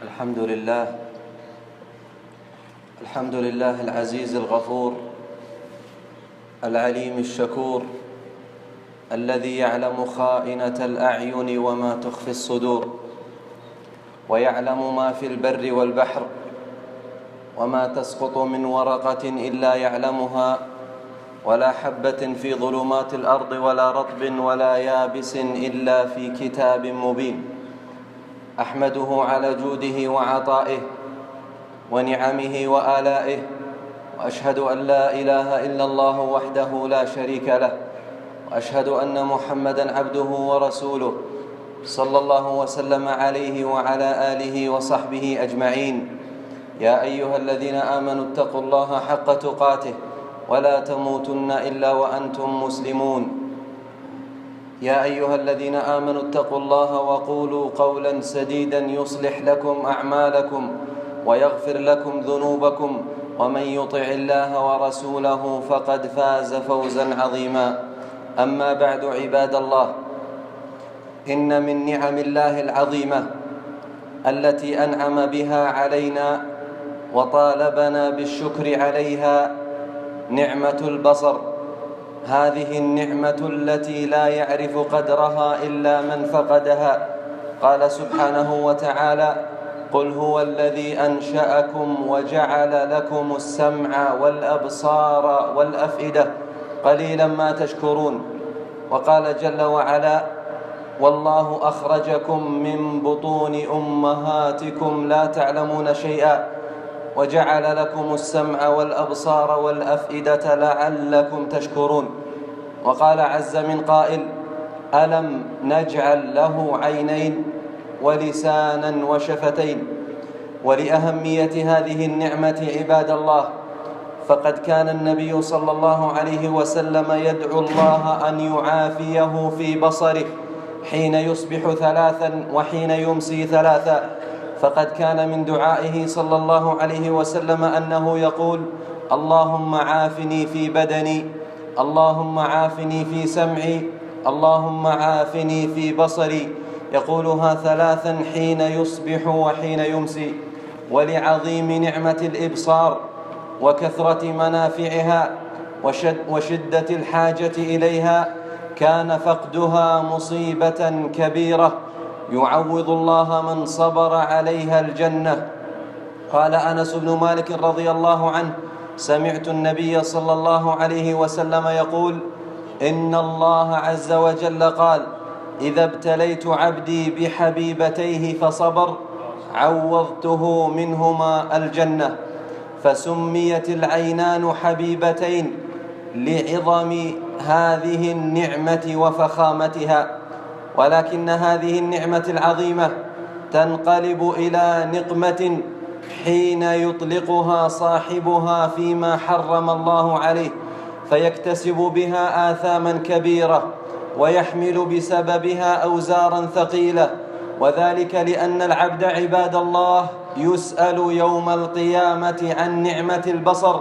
الحمد لله العزيز الغفور العليم الشكور الذي يعلم خائنة الأعين وما تخفي الصدور، ويعلم ما في البر والبحر، وما تسقط من ورقة إلا يعلمها، ولا حبة في ظلمات الأرض ولا رطب ولا يابس إلا في كتاب مبين. أحمده على جوده وعطائه ونعمه وآلائه، وأشهد أن لا إله إلا الله وحده لا شريك له، وأشهد أن محمدًا عبده ورسوله صلى الله وسلم عليه وعلى آله وصحبه أجمعين. يا أيها الذين آمنوا اتقوا الله حق تقاته ولا تموتن إلا وأنتم مسلمون. يا أيها الذين آمنوا اتقوا الله وقولوا قولا سديدا يصلح لكم أعمالكم ويغفر لكم ذنوبكم، ومن يطع الله ورسوله فقد فاز فوزا عظيما. أما بعد، عباد الله، إن من نعم الله العظيمة التي أنعم بها علينا وطالبنا بالشكر عليها نعمة البصر. هذه النعمة التي لا يعرف قدرها إلا من فقدها. قال سبحانه وتعالى: قل هو الذي أنشأكم وجعل لكم السمع والأبصار والأفئدة قليلا ما تشكرون. وقال جل وعلا: والله أخرجكم من بطون أمهاتكم لا تعلمون شيئا وجعل لكم السمع والأبصار والأفئدة لعلكم تشكرون. وقال عز من قائل: ألم نجعل له عينين ولسانا وشفتين. ولأهمية هذه النعمة عباد الله، فقد كان النبي صلى الله عليه وسلم يدعو الله أن يعافيه في بصره حين يصبح ثلاثا وحين يمسي ثلاثا. فقد كان من دعائه صلى الله عليه وسلم أنه يقول: اللهم عافني في بدني، اللهم عافني في سمعي، اللهم عافني في بصري. يقولها ثلاثا حين يصبح وحين يمسي. ولعظيم نعمة الإبصار وكثرة منافعها وشدة الحاجة إليها كان فقدها مصيبة كبيرة يعوض الله من صبر عليها الجنة. قال أنس بن مالك رضي الله عنه: سمعت النبي صلى الله عليه وسلم يقول: إن الله عز وجل قال: إذا ابتليت عبدي بحبيبتيه فصبر عوضته منهما الجنة. فسميت العينان حبيبتين لعظم هذه النعمة وفخامتها. ولكن هذه النعمة العظيمة تنقلب إلى نقمة حين يطلقها صاحبها فيما حرم الله عليه، فيكتسب بها آثاما كبيرة ويحمل بسببها أوزارا ثقيلة. وذلك لأن العبد عباد الله يسأل يوم القيامة عن نعمة البصر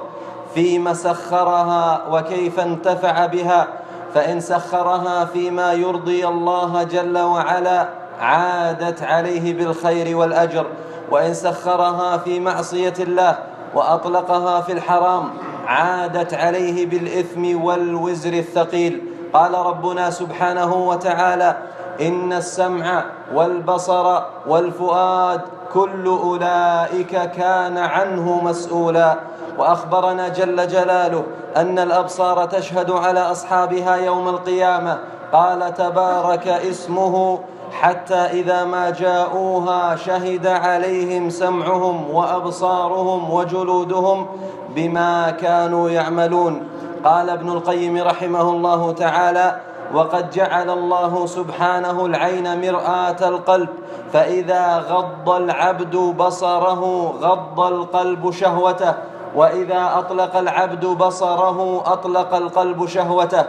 فيما سخرها وكيف انتفع بها. فإن سخرها فيما يرضي الله جل وعلا عادت عليه بالخير والأجر، وإن سخرها في معصية الله وأطلقها في الحرام عادت عليه بالإثم والوزر الثقيل. قال ربنا سبحانه وتعالى: إن السمع والبصر والفؤاد كل أولئك كان عنه مسؤولا. وأخبرنا جل جلاله أن الأبصار تشهد على أصحابها يوم القيامة. قال تبارك اسمه: حتى إذا ما جاءوها شهد عليهم سمعهم وأبصارهم وجلودهم بما كانوا يعملون. قال ابن القيم رحمه الله تعالى: وقد جعل الله سبحانه العين مرآة القلب، فإذا غض العبد بصره غض القلب شهوته، وإذا أطلق العبد بصره أطلق القلب شهوته.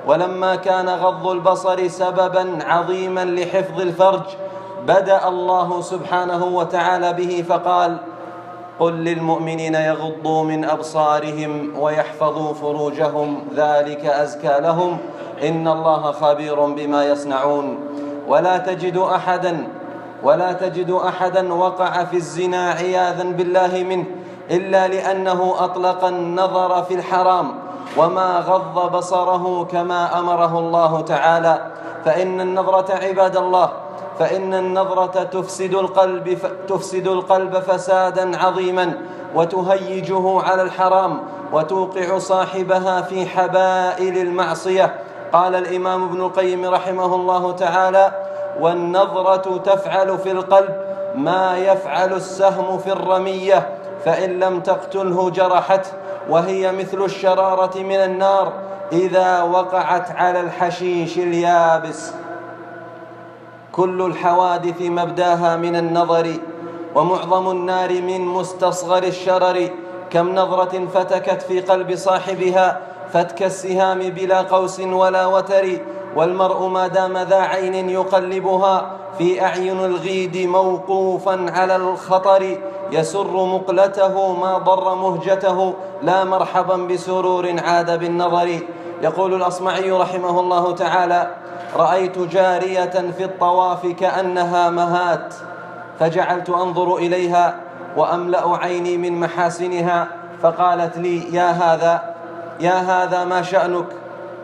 ولما كان غض البصر سببا عظيما لحفظ الفرج، بدأ الله سبحانه وتعالى به فقال: قل للمؤمنين يغضوا من أبصارهم ويحفظوا فروجهم ذلك أزكى لهم إن الله خبير بما يصنعون. ولا تجد أحدا ولا تجد أحدا وقع في الزنا عياذا بالله منه إلا لأنه أطلق النظر في الحرام وما غض بصره كما أمره الله تعالى. فإن النظرة عباد الله، فإن النظرة تفسد القلب فسادا عظيما وتهيجه على الحرام وتوقع صاحبها في حبائل المعصية. قال الإمام ابن القيم رحمه الله تعالى: والنظرة تفعل في القلب ما يفعل السهم في الرمية، فإن لم تقتله جرحته، وهي مثل الشرارة من النار إذا وقعت على الحشيش اليابس. كل الحوادث مبداها من النظر، ومعظم النار من مستصغر الشرر. كم نظرة فتكت في قلب صاحبها فتك السهام بلا قوس ولا وتر. والمرء ما دام ذا عين يقلبها في أعين الغيد موقوفا على الخطر، يسر مقلته ما ضر مهجته، لا مرحبا بسرور عاد بالنظر. يقول الأصمعي رحمه الله تعالى: رأيت جارية في الطواف كأنها مهات، فجعلت أنظر إليها وأملأ عيني من محاسنها، فقالت لي: يا هذا ما شأنك؟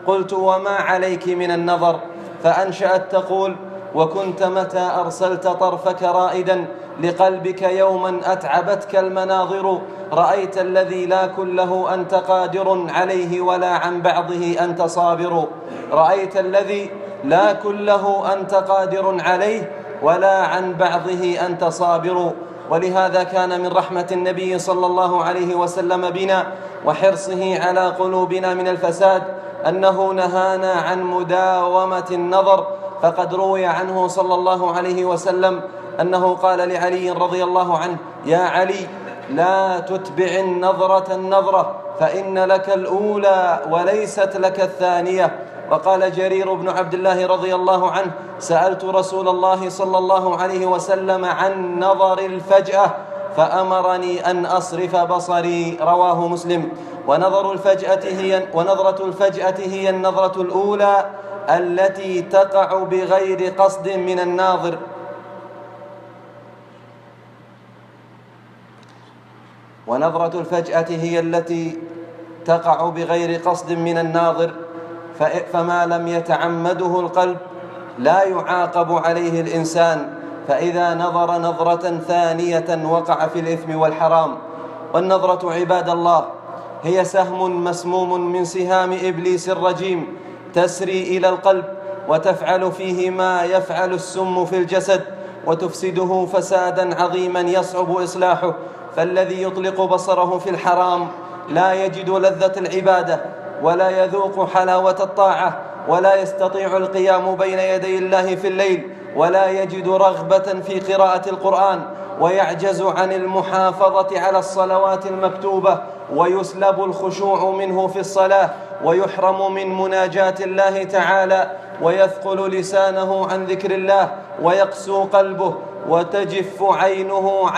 قلت: وما عليك من النظر؟ فأنشأت تقول: وكنت متى أرسلت طرفك رائدا لقلبك يوما أتعبتك المناظر، رأيت الذي لا كله أنت قادر عليه ولا عن بعضه أنت صابر. رأيت الذي لا كله أنت قادر عليه ولا عن بعضه أنت صابر. ولهذا كان من رحمة النبي صلى الله عليه وسلم بنا وحرصه على قلوبنا من الفساد أنه نهانا عن مداومة النظر. فقد روي عنه صلى الله عليه وسلم أنه قال لعلي رضي الله عنه: يا علي، لا تتبع النظرة فإن لك الأولى وليست لك الثانية. وقال جرير بن عبد الله رضي الله عنه: سألت رسول الله صلى الله عليه وسلم عن نظر الفجأة فأمرني أن أصرف بصري. رواه مسلم. ونظرة الفجأة هي النظرة الأولى التي تقع بغير قصد من الناظر. ونظرة الفجأة هي التي تقع بغير قصد من الناظر، فما لم يتعمده القلب لا يعاقب عليه الإنسان، فإذا نظر نظرة ثانية وقع في الإثم والحرام. والنظرة عباد الله هي سهم مسموم من سهام إبليس الرجيم تسري إلى القلب وتفعل فيه ما يفعل السم في الجسد وتفسده فسادا عظيما يصعب إصلاحه. فالذي يطلق بصره في الحرام لا يجد لذة العبادة ولا يذوق حلاوة الطاعة ولا يستطيع القيام بين يدي الله في الليل ولا يجد رغبة في قراءة القرآن ويعجز عن المحافظة على الصلوات المكتوبة ويسلب الخشوع منه في الصلاة ويحرم من مناجاة الله تعالى ويثقل لسانه عن ذكر الله ويقسو قلبه وتجف عينه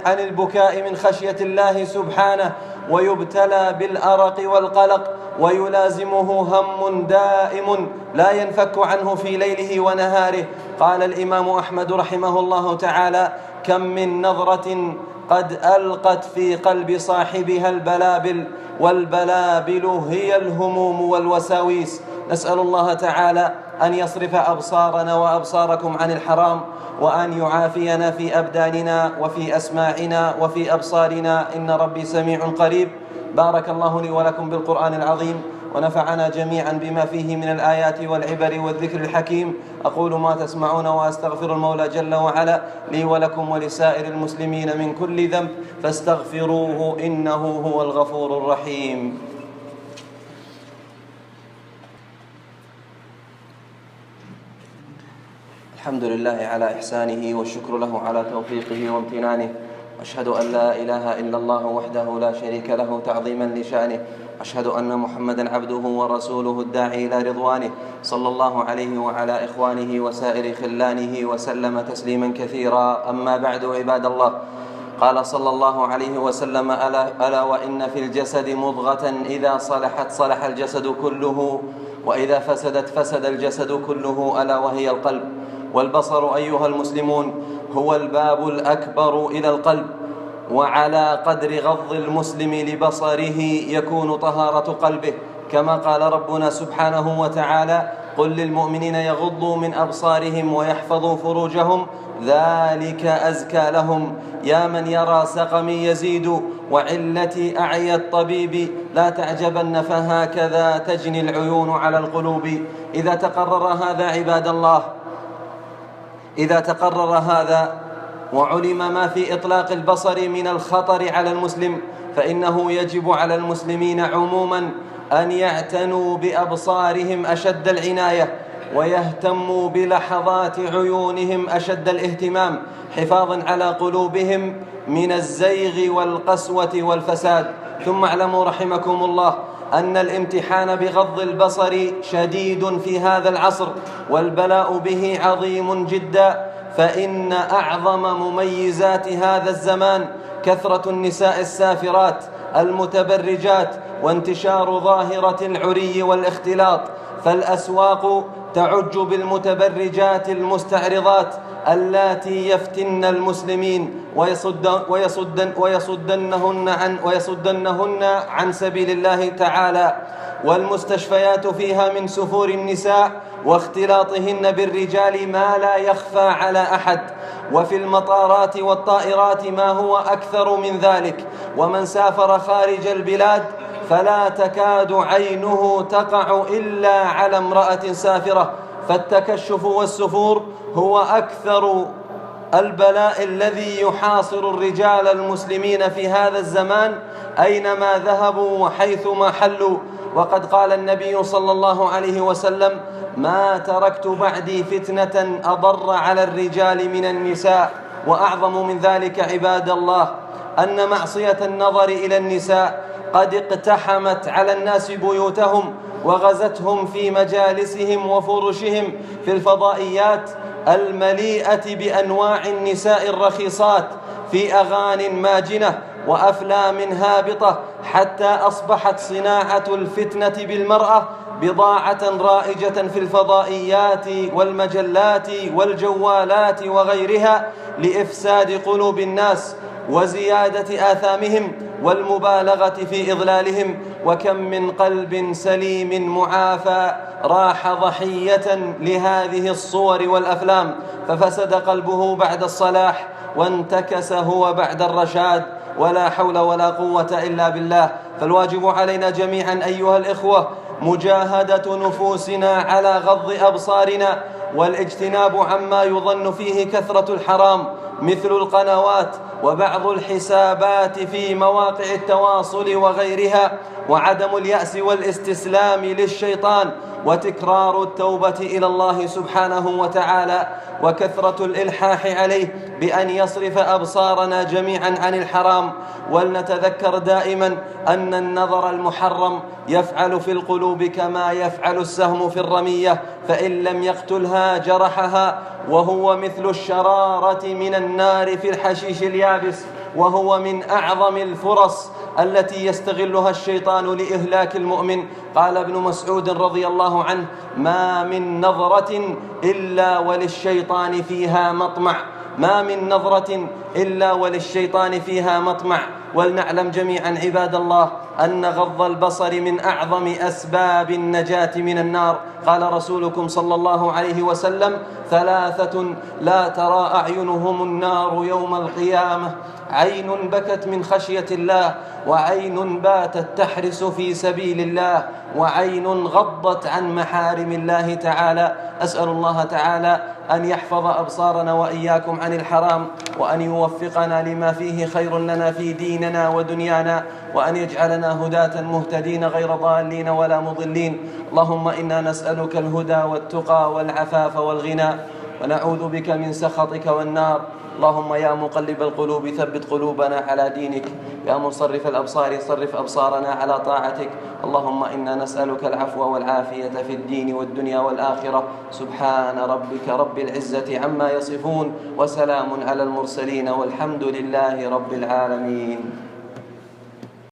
عن البكاء من خشية الله سبحانه ويبتلى بالأرق والقلق ويلازمه هم دائم لا ينفك عنه في ليله ونهاره. قال الإمام أحمد رحمه الله تعالى: كم من نظرة قد ألقت في قلب صاحبها البلابل، والبلابل هي الهموم والوساويس. نسأل الله تعالى أن يصرف أبصارنا وأبصاركم عن الحرام، وأن يعافينا في أبداننا وفي أسماعنا وفي أبصارنا، إن ربي سميع قريب. بارك الله لي ولكم بالقرآن العظيم، ونفعنا جميعا بما فيه من الآيات والعبر والذكر الحكيم. أقول ما تسمعون وأستغفر المولى جل وعلا لي ولكم ولسائر المسلمين من كل ذنب فاستغفروه إنه هو الغفور الرحيم. الحمد لله على إحسانه والشكر له على توفيقه وامتنانه، أشهد أن لا إله إلا الله وحده لا شريك له تعظيما لشأنه، أشهد أن محمدا عبده ورسوله الداعي إلى رضوانه، صلى الله عليه وعلى إخوانه وسائر خلانه وسلم تسليما كثيرا. أما بعد، عباد الله، قال صلى الله عليه وسلم: ألا وإن في الجسد مضغة إذا صلحت صلح الجسد كله، وإذا فسدت فسد الجسد كله، ألا وهي القلب. والبصر أيها المسلمون هو الباب الأكبر إلى القلب، وعلى قدر غض المسلم لبصره يكون طهارة قلبه، كما قال ربنا سبحانه وتعالى: قل للمؤمنين يغضوا من أبصارهم ويحفظوا فروجهم ذلك أزكى لهم. يا من يرى سقمي يزيد وعلتي أعيا الطبيب، لا تعجبن فهكذا تجني العيون على القلوب. إذا تقرر هذا عباد الله، إذا تقرر هذا وعلم ما في إطلاق البصر من الخطر على المسلم، فإنه يجب على المسلمين عموما أن يعتنوا بأبصارهم أشد العناية، ويهتموا بلحظات عيونهم أشد الاهتمام، حفاظا على قلوبهم من الزيغ والقسوة والفساد. ثم اعلموا رحمكم الله أن الامتحان بغض البصر شديد في هذا العصر، والبلاء به عظيم جدا، فإن أعظم مميزات هذا الزمان كثرة النساء السافرات المتبرجات، وانتشار ظاهرة العري والاختلاط، فالأسواق تعج بالمتبرجات المستعرضات اللاتي يفتن المسلمين ويصدنهن عن سبيل الله تعالى. والمستشفيات فيها من سفور النساء واختلاطهن بالرجال ما لا يخفى على أحد، وفي المطارات والطائرات ما هو أكثر من ذلك. ومن سافر خارج البلاد فلا تكاد عينه تقع إلا على امرأة سافرة، فالتكشف والسفور هو أكثر البلاء الذي يحاصر الرجال المسلمين في هذا الزمان أينما ذهبوا وحيثما حلوا. وقد قال النبي صلى الله عليه وسلم: ما تركت بعدي فتنة أضر على الرجال من النساء. وأعظم من ذلك عباد الله أن معصية النظر إلى النساء قد اقتحمت على الناس بيوتهم، وغزتهم في مجالسهم وفرشهم في الفضائيات المليئة بأنواع النساء الرخيصات، في أغاني ماجنة وأفلام هابطة، حتى أصبحت صناعة الفتنة بالمرأة بضاعة رائجة في الفضائيات والمجلات والجوالات وغيرها، لإفساد قلوب الناس وزيادة آثامهم والمبالغة في إضلالهم. وكم من قلب سليم معافى راح ضحية لهذه الصور والأفلام، ففسد قلبه بعد الصلاح وانتكس هو بعد الرشاد، ولا حول ولا قوة إلا بالله. فالواجب علينا جميعا أيها الإخوة مجاهدة نفوسنا على غض أبصارنا، والاجتناب عما يظن فيه كثرة الحرام، مثل القنوات وبعض الحسابات في مواقع التواصل وغيرها، وعدم اليأس والاستسلام للشيطان، وتكرار التوبة إلى الله سبحانه وتعالى، وكثرة الإلحاح عليه بأن يصرف أبصارنا جميعا عن الحرام. ولنتذكر دائما أن النظر المحرم يفعل في القلوب كما يفعل السهم في الرمية، فإن لم يقتلها جرحها، وهو مثل الشرارة من النار في الحشيش اليابس، وهو من أعظم الفرص التي يستغلها الشيطان لإهلاك المؤمن. قال ابن مسعود رضي الله عنه: ما من نظرة إلا وللشيطان فيها مطمع، ما من نظرة إلا وللشيطان فيها مطمع. ولنعلم جميعا عباد الله أن غض البصر من أعظم أسباب النجاة من النار. قال رسولكم صلى الله عليه وسلم: ثلاثة لا ترى أعينهم النار يوم القيامة: عين بكت من خشية الله، وعين باتت تحرس في سبيل الله، وعين غضت عن محارم الله تعالى. أسأل الله تعالى أن يحفظ أبصارنا وإياكم عن الحرام، وأن يوفقنا لما فيه خير لنا في ديننا ودنيانا، وأن يجعلنا هداة مهتدين غير ضالين ولا مضلين. اللهم إنا نسألك الهدى والتقى والعفاف والغنى، ونعوذ بك من سخطك والنار. اللهم يا مقلب القلوب ثبت قلوبنا على دينك، يا مصرف الأبصار صرف أبصارنا على طاعتك. اللهم إنا نسألك العفو والعافية في الدين والدنيا والآخرة. سبحان ربك رب العزة عما يصفون، وسلام على المرسلين، والحمد لله رب العالمين.